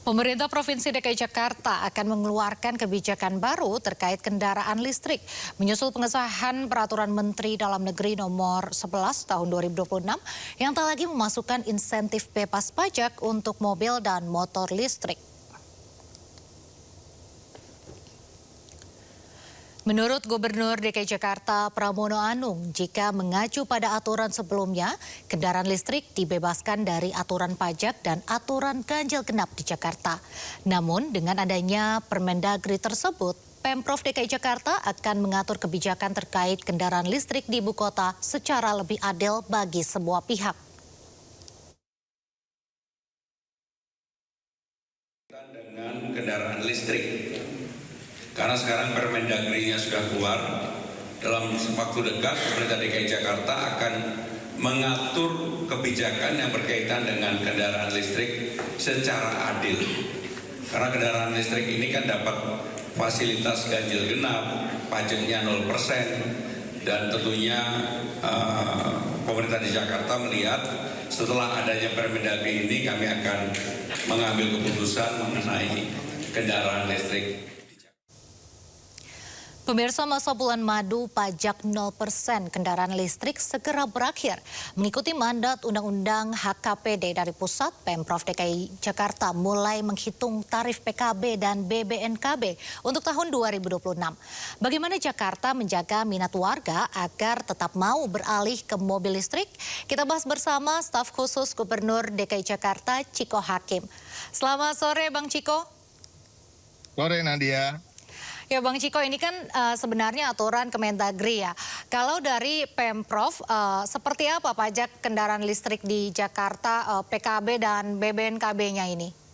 Pemerintah Provinsi DKI Jakarta akan mengeluarkan kebijakan baru terkait kendaraan listrik. Menyusul pengesahan Peraturan Menteri Dalam Negeri Nomor 11 Tahun 2026 yang tak lagi memasukkan insentif bebas pajak untuk mobil dan motor listrik. Menurut Gubernur DKI Jakarta Pramono Anung, jika mengacu pada aturan sebelumnya, kendaraan listrik dibebaskan dari aturan pajak dan aturan ganjil genap di Jakarta. Namun dengan adanya Permendagri tersebut, Pemprov DKI Jakarta akan mengatur kebijakan terkait kendaraan listrik di ibu kota secara lebih adil bagi semua pihak. Dengan kendaraan listrik. Karena sekarang Permendagri-nya sudah keluar, dalam waktu dekat pemerintah DKI Jakarta akan mengatur kebijakan yang berkaitan dengan kendaraan listrik secara adil. Karena kendaraan listrik ini kan dapat fasilitas ganjil genap, pajaknya 0%, dan tentunya pemerintah di Jakarta melihat setelah adanya Permendagri ini kami akan mengambil keputusan mengenai kendaraan listrik. Pemirsa, masa bulan madu pajak 0% kendaraan listrik segera berakhir. Mengikuti mandat Undang-Undang HKPD dari Pusat, Pemprov DKI Jakarta mulai menghitung tarif PKB dan BBNKB untuk tahun 2026. Bagaimana Jakarta menjaga minat warga agar tetap mau beralih ke mobil listrik? Kita bahas bersama staf khusus Gubernur DKI Jakarta, Chiko Hakim. Selamat sore, Bang Chiko. Sore, Nadia. Ya Bang Chiko, ini kan sebenarnya aturan Kemendagri ya. Kalau dari Pemprov, seperti apa pajak kendaraan listrik di Jakarta, PKB dan BBNKB-nya ini?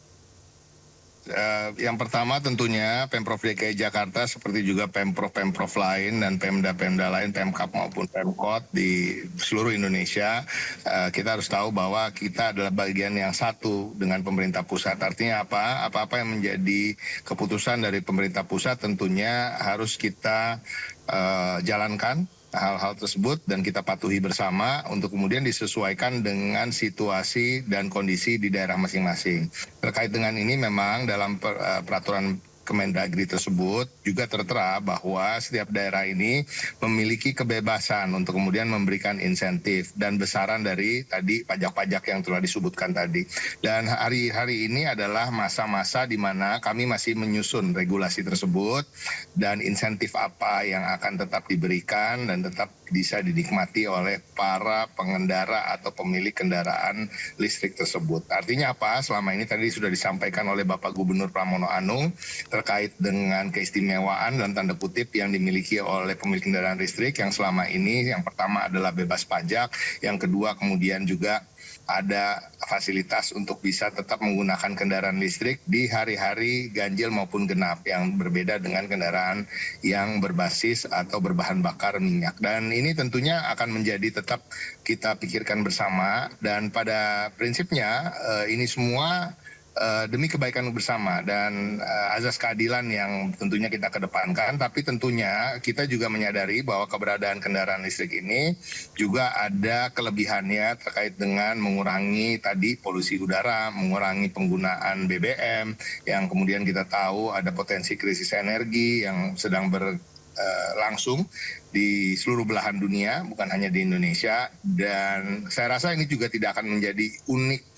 Yang pertama tentunya Pemprov DKI Jakarta seperti juga Pemprov-Pemprov lain dan Pemda-Pemda lain, Pemkab maupun Pemkot di seluruh Indonesia, kita harus tahu bahwa kita adalah bagian yang satu dengan pemerintah pusat. Artinya apa? Apa-apa yang menjadi keputusan dari pemerintah pusat tentunya harus kita jalankan hal-hal tersebut dan kita patuhi bersama untuk kemudian disesuaikan dengan situasi dan kondisi di daerah masing-masing. Terkait dengan ini memang dalam peraturan Kemendagri tersebut juga tertera bahwa setiap daerah ini memiliki kebebasan untuk kemudian memberikan insentif dan besaran dari tadi pajak-pajak yang telah disebutkan tadi. Dan hari-hari ini adalah masa-masa di mana kami masih menyusun regulasi tersebut dan insentif apa yang akan tetap diberikan dan tetap bisa dinikmati oleh para pengendara atau pemilik kendaraan listrik tersebut. Artinya apa? Selama ini tadi sudah disampaikan oleh Bapak Gubernur Pramono Anung terkait dengan keistimewaan dan tanda kutip yang dimiliki oleh pemilik kendaraan listrik yang selama ini yang pertama adalah bebas pajak, yang kedua kemudian juga ada fasilitas untuk bisa tetap menggunakan kendaraan listrik di hari-hari ganjil maupun genap yang berbeda dengan kendaraan yang berbasis atau berbahan bakar minyak. Dan ini tentunya akan menjadi tetap kita pikirkan bersama dan pada prinsipnya ini semua demi kebaikan bersama dan azas keadilan yang tentunya kita kedepankan, tapi tentunya kita juga menyadari bahwa keberadaan kendaraan listrik ini juga ada kelebihannya terkait dengan mengurangi tadi polusi udara, mengurangi penggunaan BBM yang kemudian kita tahu ada potensi krisis energi yang sedang berlangsung di seluruh belahan dunia, bukan hanya di Indonesia, dan saya rasa ini juga tidak akan menjadi unik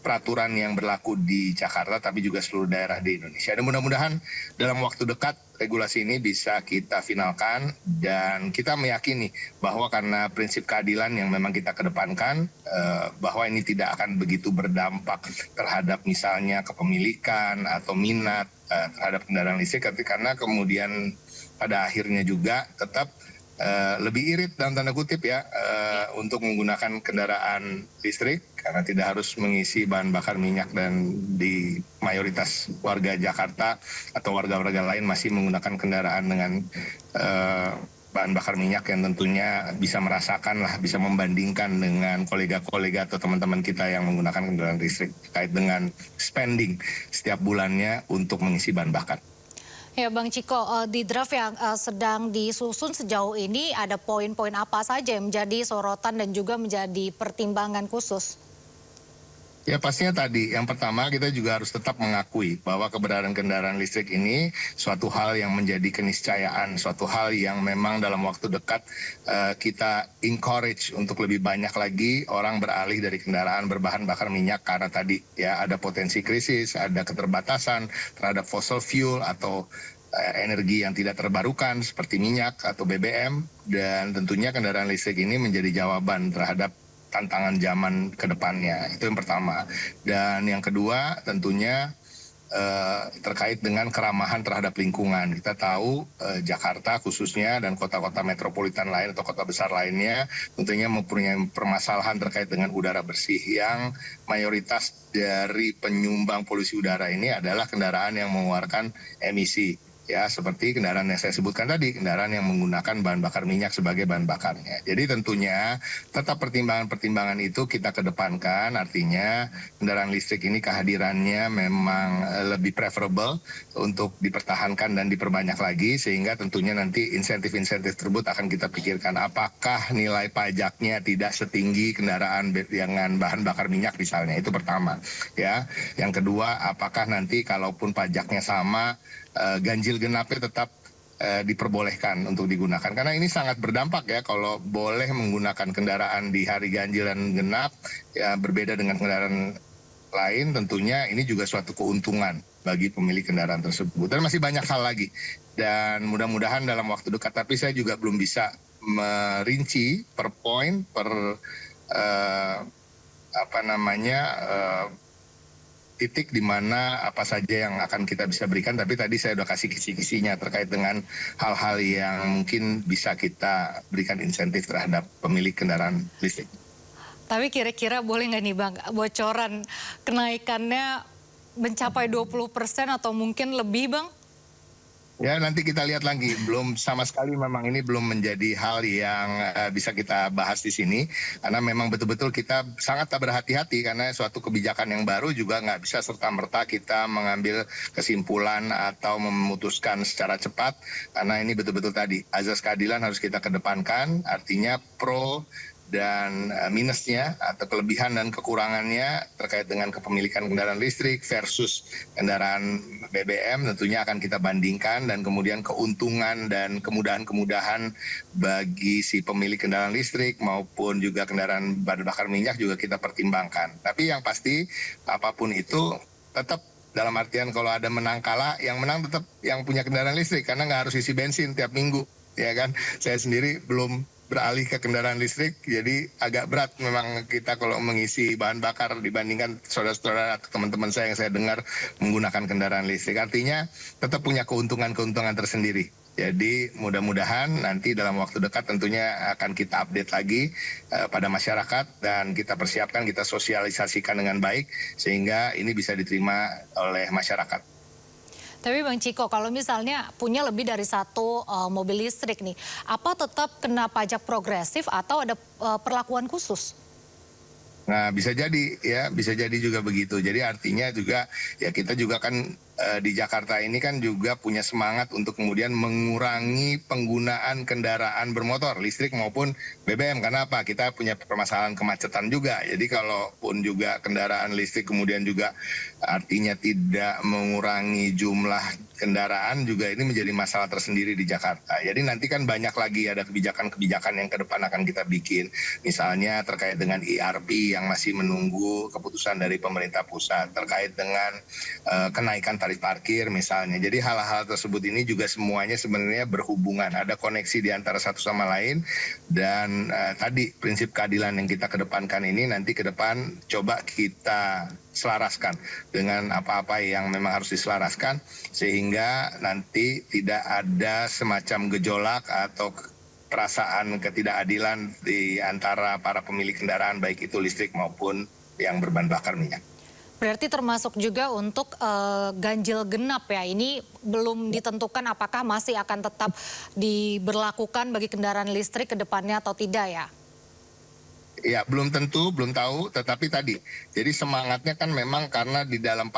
peraturan yang berlaku di Jakarta tapi juga seluruh daerah di Indonesia. Dan mudah-mudahan dalam waktu dekat regulasi ini bisa kita finalkan dan kita meyakini bahwa karena prinsip keadilan yang memang kita kedepankan bahwa ini tidak akan begitu berdampak terhadap misalnya kepemilikan atau minat terhadap kendaraan listrik karena kemudian pada akhirnya juga tetap lebih irit dalam tanda kutip ya untuk menggunakan kendaraan listrik karena tidak harus mengisi bahan bakar minyak dan di mayoritas warga Jakarta atau warga-warga lain masih menggunakan kendaraan dengan bahan bakar minyak yang tentunya bisa merasakan lah, bisa membandingkan dengan kolega-kolega atau teman-teman kita yang menggunakan kendaraan listrik terkait dengan spending setiap bulannya untuk mengisi bahan bakar. Ya Bang Chiko, di draft yang sedang disusun sejauh ini ada poin-poin apa saja yang menjadi sorotan dan juga menjadi pertimbangan khusus? Ya pastinya tadi, yang pertama kita juga harus tetap mengakui bahwa keberadaan kendaraan listrik ini suatu hal yang menjadi keniscayaan, suatu hal yang memang dalam waktu dekat kita encourage untuk lebih banyak lagi orang beralih dari kendaraan berbahan bakar minyak karena tadi ya ada potensi krisis, ada keterbatasan terhadap fossil fuel atau energi yang tidak terbarukan seperti minyak atau BBM, dan tentunya kendaraan listrik ini menjadi jawaban terhadap tantangan zaman ke depannya. Itu yang pertama. Dan yang kedua tentunya terkait dengan keramahan terhadap lingkungan. Kita tahu Jakarta khususnya dan kota-kota metropolitan lain atau kota besar lainnya tentunya mempunyai permasalahan terkait dengan udara bersih yang mayoritas dari penyumbang polusi udara ini adalah kendaraan yang mengeluarkan emisi. Ya, seperti kendaraan yang saya sebutkan tadi, kendaraan yang menggunakan bahan bakar minyak sebagai bahan bakarnya. Jadi tentunya tetap pertimbangan-pertimbangan itu kita kedepankan, artinya kendaraan listrik ini kehadirannya memang lebih preferable untuk dipertahankan dan diperbanyak lagi, sehingga tentunya nanti insentif-insentif tersebut akan kita pikirkan apakah nilai pajaknya tidak setinggi kendaraan dengan bahan bakar minyak misalnya, itu pertama. Ya, yang kedua, apakah nanti kalaupun pajaknya sama, ganjil genapnya tetap diperbolehkan untuk digunakan, karena ini sangat berdampak ya kalau boleh menggunakan kendaraan di hari ganjil dan genap ya, berbeda dengan kendaraan lain, tentunya ini juga suatu keuntungan bagi pemilik kendaraan tersebut, dan masih banyak hal lagi, dan mudah-mudahan dalam waktu dekat, tapi saya juga belum bisa merinci per poin per titik di mana apa saja yang akan kita bisa berikan, tapi tadi saya udah kasih kisi-kisinya terkait dengan hal-hal yang mungkin bisa kita berikan insentif terhadap pemilik kendaraan listrik. Tapi kira-kira boleh nggak nih Bang, bocoran kenaikannya mencapai 20% atau mungkin lebih Bang? Ya nanti kita lihat lagi, belum sama sekali memang ini belum menjadi hal yang bisa kita bahas di sini, karena memang betul-betul kita sangat berhati-hati karena suatu kebijakan yang baru juga nggak bisa serta-merta kita mengambil kesimpulan atau memutuskan secara cepat, karena ini betul-betul tadi azas keadilan harus kita kedepankan, artinya pro dan minusnya atau kelebihan dan kekurangannya terkait dengan kepemilikan kendaraan listrik versus kendaraan BBM tentunya akan kita bandingkan, dan kemudian keuntungan dan kemudahan-kemudahan bagi si pemilik kendaraan listrik maupun juga kendaraan bahan bakar minyak juga kita pertimbangkan. Tapi yang pasti apapun itu tetap dalam artian kalau ada menang kalah, yang menang tetap yang punya kendaraan listrik karena nggak harus isi bensin tiap minggu, ya kan? Saya sendiri belum beralih ke kendaraan listrik, jadi agak berat memang kita kalau mengisi bahan bakar dibandingkan saudara-saudara atau teman-teman saya yang saya dengar menggunakan kendaraan listrik. Artinya tetap punya keuntungan-keuntungan tersendiri. Jadi mudah-mudahan nanti dalam waktu dekat tentunya akan kita update lagi pada masyarakat, dan kita persiapkan, kita sosialisasikan dengan baik sehingga ini bisa diterima oleh masyarakat. Tapi Bang Ciko, kalau misalnya punya lebih dari satu mobil listrik nih, apa tetap kena pajak progresif atau ada perlakuan khusus? Nah bisa jadi ya, bisa jadi juga begitu. Jadi artinya juga ya kita juga kan di Jakarta ini kan juga punya semangat untuk kemudian mengurangi penggunaan kendaraan bermotor listrik maupun BBM. Karena apa? Kita punya permasalahan kemacetan juga. Jadi kalaupun juga kendaraan listrik kemudian juga artinya tidak mengurangi jumlah kendaraan, juga ini menjadi masalah tersendiri di Jakarta. Jadi nanti kan banyak lagi ada kebijakan-kebijakan yang ke depan akan kita bikin. Misalnya terkait dengan ERP yang masih menunggu keputusan dari pemerintah pusat, terkait dengan kenaikan tarif parkir misalnya. Jadi hal-hal tersebut ini juga semuanya sebenarnya berhubungan, ada koneksi di antara satu sama lain, dan tadi prinsip keadilan yang kita kedepankan ini nanti ke depan coba kita selaraskan dengan apa-apa yang memang harus diselaraskan, sehingga nanti tidak ada semacam gejolak atau perasaan ketidakadilan di antara para pemilik kendaraan baik itu listrik maupun yang berbahan bakar minyak. Berarti termasuk juga untuk ganjil genap ya, ini belum ditentukan apakah masih akan tetap diberlakukan bagi kendaraan listrik ke depannya atau tidak ya? Ya, belum tentu, belum tahu, tetapi tadi. Jadi semangatnya kan memang karena di dalam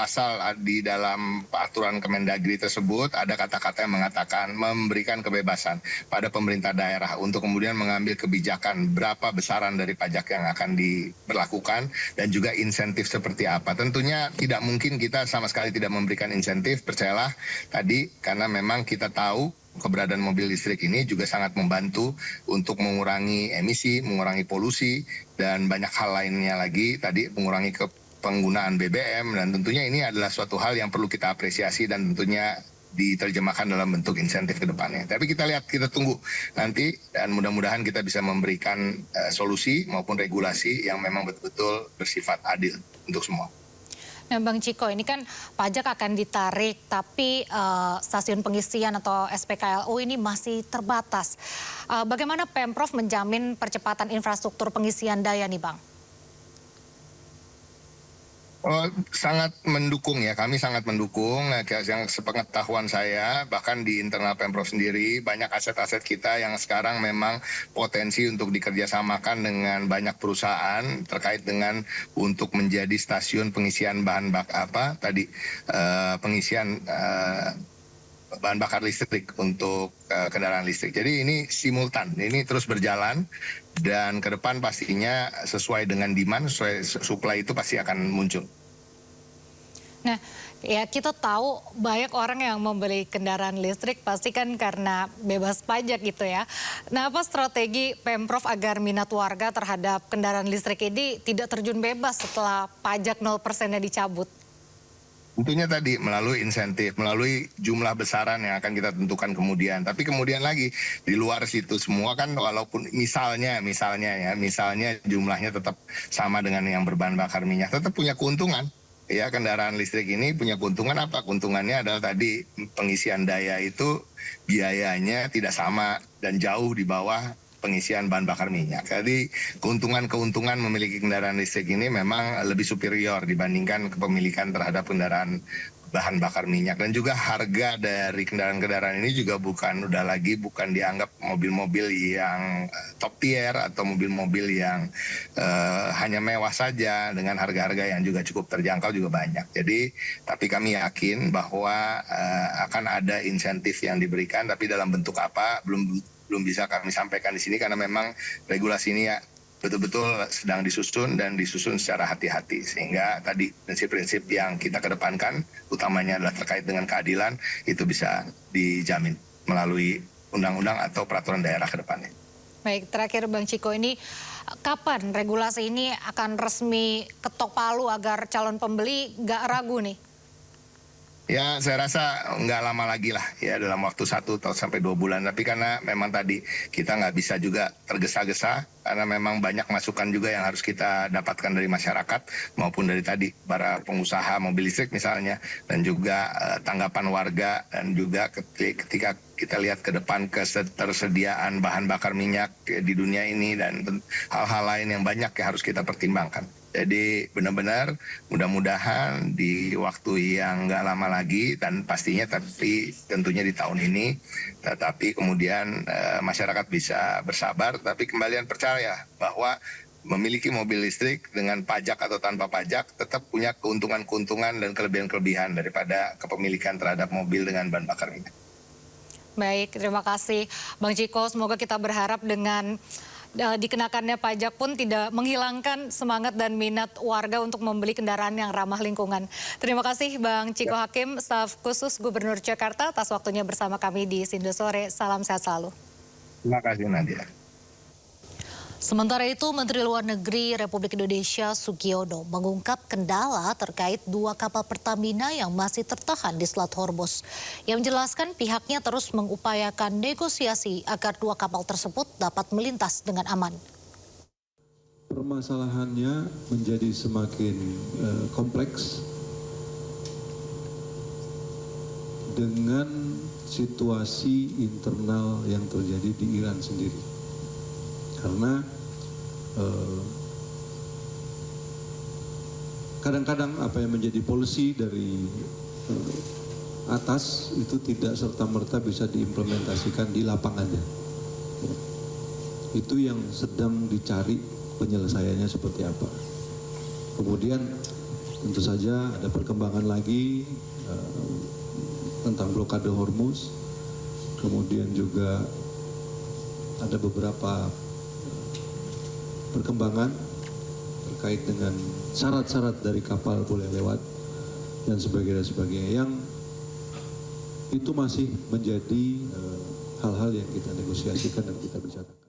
di dalam aturan Kemendagri tersebut ada kata-kata yang mengatakan memberikan kebebasan pada pemerintah daerah untuk kemudian mengambil kebijakan berapa besaran dari pajak yang akan diberlakukan dan juga insentif seperti apa. Tentunya tidak mungkin kita sama sekali tidak memberikan insentif, percayalah tadi, karena memang kita tahu keberadaan mobil listrik ini juga sangat membantu untuk mengurangi emisi, mengurangi polusi, dan banyak hal lainnya lagi, tadi mengurangi penggunaan BBM, dan tentunya ini adalah suatu hal yang perlu kita apresiasi dan tentunya diterjemahkan dalam bentuk insentif ke depannya. Tapi kita lihat, kita tunggu nanti, dan mudah-mudahan kita bisa memberikan solusi maupun regulasi yang memang betul-betul bersifat adil untuk semua. Nah, Bang Ciko, ini kan pajak akan ditarik, tapi stasiun pengisian atau SPKLU ini masih terbatas. Bagaimana Pemprov menjamin percepatan infrastruktur pengisian daya nih, Bang? Oh, sangat mendukung ya, kami sangat mendukung. Nah, yang sepengetahuan saya, bahkan di internal Pemprov sendiri, banyak aset-aset kita yang sekarang memang potensi untuk dikerjasamakan dengan banyak perusahaan terkait dengan untuk menjadi stasiun pengisian pengisian bahan bakar listrik untuk kendaraan listrik. Jadi ini simultan, ini terus berjalan dan ke depan pastinya sesuai dengan demand, sesuai supply itu pasti akan muncul. Nah, ya kita tahu banyak orang yang membeli kendaraan listrik pasti kan karena bebas pajak gitu ya. Nah, apa strategi Pemprov agar minat warga terhadap kendaraan listrik ini tidak terjun bebas setelah pajak 0%-nya dicabut? Tentunya tadi melalui insentif, melalui jumlah besaran yang akan kita tentukan kemudian. Tapi kemudian lagi di luar situ semua kan walaupun misalnya jumlahnya tetap sama dengan yang berbahan bakar minyak, tetap punya keuntungan. Ya, kendaraan listrik ini punya keuntungan apa? Keuntungannya adalah tadi pengisian daya itu biayanya tidak sama dan jauh di bawah pengisian bahan bakar minyak. Jadi keuntungan-keuntungan memiliki kendaraan listrik ini memang lebih superior dibandingkan kepemilikan terhadap kendaraan bahan bakar minyak. Dan juga harga dari kendaraan-kendaraan ini juga bukan dianggap mobil-mobil yang top tier atau mobil-mobil yang hanya mewah saja, dengan harga-harga yang juga cukup terjangkau juga banyak. Jadi tapi kami yakin bahwa akan ada insentif yang diberikan, tapi dalam bentuk apa belum bisa kami sampaikan di sini karena memang regulasi ini ya betul-betul sedang disusun dan disusun secara hati-hati, sehingga tadi prinsip-prinsip yang kita kedepankan utamanya adalah terkait dengan keadilan itu bisa dijamin melalui undang-undang atau peraturan daerah ke depannya. Baik, terakhir Bang Ciko, ini kapan regulasi ini akan resmi ketok palu agar calon pembeli nggak ragu nih? Ya, saya rasa nggak lama lagi lah ya, dalam waktu 1 sampai 2 bulan. Tapi karena memang tadi kita nggak bisa juga tergesa-gesa karena memang banyak masukan juga yang harus kita dapatkan dari masyarakat maupun dari tadi para pengusaha mobil listrik misalnya, dan juga tanggapan warga, dan juga ketika kita lihat ke depan ketersediaan bahan bakar minyak di dunia ini dan hal-hal lain yang banyak yang harus kita pertimbangkan. Jadi benar-benar mudah-mudahan di waktu yang nggak lama lagi, dan pastinya tapi tentunya di tahun ini, tetapi kemudian masyarakat bisa bersabar, tapi kembalian percaya bahwa memiliki mobil listrik dengan pajak atau tanpa pajak tetap punya keuntungan-keuntungan dan kelebihan-kelebihan daripada kepemilikan terhadap mobil dengan bahan bakar minyak. Baik, terima kasih Bang Ciko. Semoga kita berharap dengan dikenakannya pajak pun tidak menghilangkan semangat dan minat warga untuk membeli kendaraan yang ramah lingkungan. Terima kasih Bang Ciko Hakim, staf khusus Gubernur Jakarta, atas waktunya bersama kami di Sindo Sore. Salam sehat selalu. Terima kasih Nadia. Sementara itu, Menteri Luar Negeri Republik Indonesia Sugiono mengungkap kendala terkait 2 kapal Pertamina yang masih tertahan di Selat Hormuz. Ia menjelaskan pihaknya terus mengupayakan negosiasi agar 2 kapal tersebut dapat melintas dengan aman. Permasalahannya menjadi semakin kompleks dengan situasi internal yang terjadi di Iran sendiri. Karena kadang-kadang apa yang menjadi policy dari atas itu tidak serta-merta bisa diimplementasikan di lapangannya. Itu yang sedang dicari penyelesaiannya seperti apa. Kemudian tentu saja ada perkembangan lagi tentang blokade Hormuz. Kemudian juga ada beberapa perkembangan terkait dengan syarat-syarat dari kapal boleh lewat dan sebagainya yang itu masih menjadi hal-hal yang kita negosiasikan dan kita bicarakan.